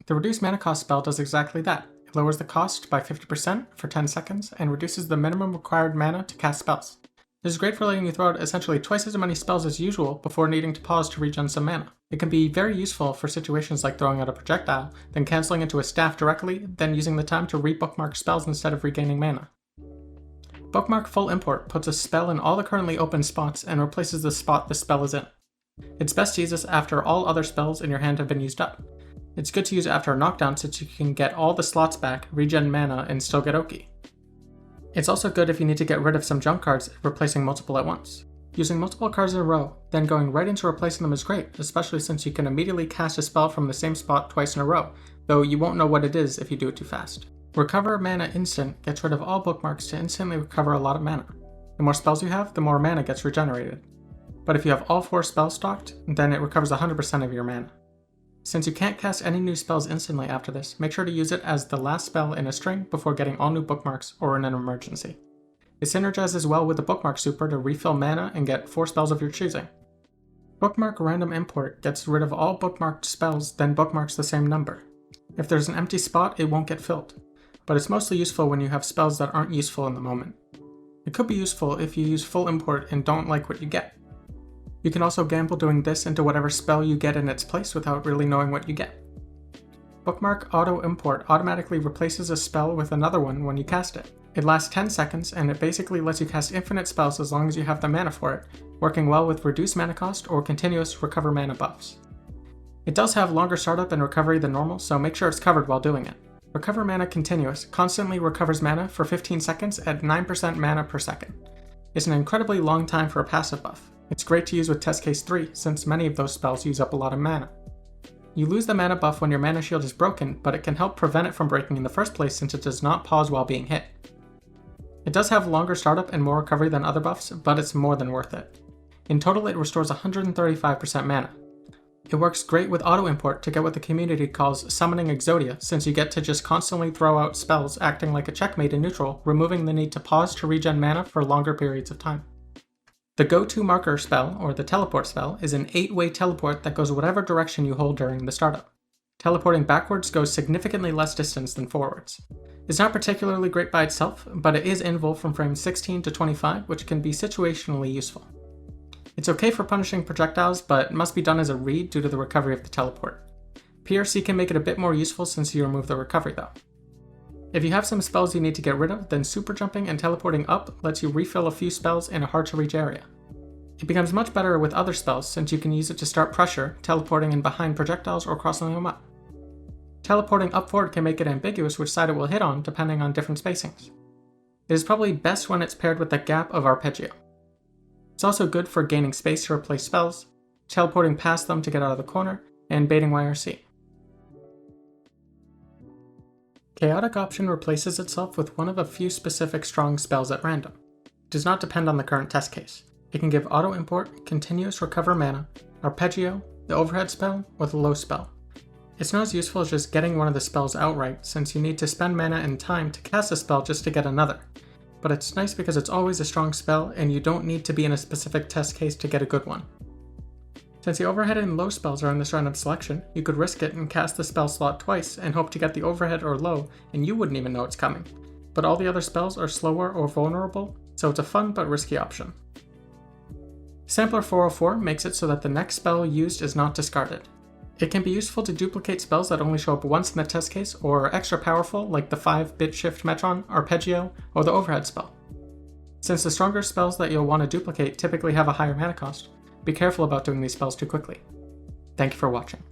The reduced mana cost spell does exactly that. It lowers the cost by 50% for 10 seconds and reduces the minimum required mana to cast spells. This is great for letting you throw out essentially twice as many spells as usual before needing to pause to regen some mana. It can be very useful for situations like throwing out a projectile, then cancelling into a staff directly, then using the time to re-bookmark spells instead of regaining mana. Bookmark Full Import puts a spell in all the currently open spots and replaces the spot the spell is in. It's best to use this after all other spells in your hand have been used up. It's good to use after a knockdown since you can get all the slots back, regen mana, and still get Oki. It's also good if you need to get rid of some junk cards, replacing multiple at once. Using multiple cards in a row, then going right into replacing them is great, especially since you can immediately cast a spell from the same spot twice in a row, though you won't know what it is if you do it too fast. Recover Mana Instant gets rid of all bookmarks to instantly recover a lot of mana. The more spells you have, the more mana gets regenerated. But if you have all 4 spells stocked, then it recovers 100% of your mana. Since you can't cast any new spells instantly after this, make sure to use it as the last spell in a string before getting all new bookmarks or in an emergency. It synergizes well with the Bookmark Super to refill mana and get 4 spells of your choosing. Bookmark Random Import gets rid of all bookmarked spells, then bookmarks the same number. If there's an empty spot, it won't get filled, but it's mostly useful when you have spells that aren't useful in the moment. It could be useful if you use Full Import and don't like what you get. You can also gamble doing this into whatever spell you get in its place without really knowing what you get. Bookmark Auto Import automatically replaces a spell with another one when you cast it. It lasts 10 seconds and it basically lets you cast infinite spells as long as you have the mana for it, working well with reduced mana cost or continuous recover mana buffs. It does have longer startup and recovery than normal, so make sure it's covered while doing it. Recover Mana Continuous constantly recovers mana for 15 seconds at 9% mana per second. It's an incredibly long time for a passive buff. It's great to use with Test Case 3 since many of those spells use up a lot of mana. You lose the mana buff when your mana shield is broken, but it can help prevent it from breaking in the first place since it does not pause while being hit. It does have longer startup and more recovery than other buffs, but it's more than worth it. In total, it restores 135% mana. It works great with auto import to get what the community calls summoning Exodia, since you get to just constantly throw out spells acting like a checkmate in neutral, removing the need to pause to regen mana for longer periods of time. The Go-To Marker spell, or the Teleport spell, is an 8-way teleport that goes whatever direction you hold during the startup. Teleporting backwards goes significantly less distance than forwards. It's not particularly great by itself, but it is invul from frames 16 to 25, which can be situationally useful. It's okay for punishing projectiles, but must be done as a read due to the recovery of the teleport. PRC can make it a bit more useful since you remove the recovery though. If you have some spells you need to get rid of, then super jumping and teleporting up lets you refill a few spells in a hard to reach area. It becomes much better with other spells since you can use it to start pressure, teleporting in behind projectiles or crossing them up. Teleporting up forward can make it ambiguous which side it will hit on depending on different spacings. It is probably best when it's paired with the Gap of Arpeggio. It's also good for gaining space to replace spells, teleporting past them to get out of the corner, and baiting YRC. Chaotic Option replaces itself with one of a few specific strong spells at random. It does not depend on the current test case. It can give auto import, continuous recover mana, arpeggio, the overhead spell, or the low spell. It's not as useful as just getting one of the spells outright since you need to spend mana and time to cast a spell just to get another. But it's nice because it's always a strong spell and you don't need to be in a specific test case to get a good one. Since the overhead and low spells are in this random selection, you could risk it and cast the spell slot twice and hope to get the overhead or low and you wouldn't even know it's coming. But all the other spells are slower or vulnerable, so it's a fun but risky option. Sampler 404 makes it so that the next spell used is not discarded. It can be useful to duplicate spells that only show up once in the test case or are extra powerful like the 5-bit shift Metron, arpeggio, or the overhead spell. Since the stronger spells that you'll want to duplicate typically have a higher mana cost, be careful about doing these spells too quickly. Thank you for watching.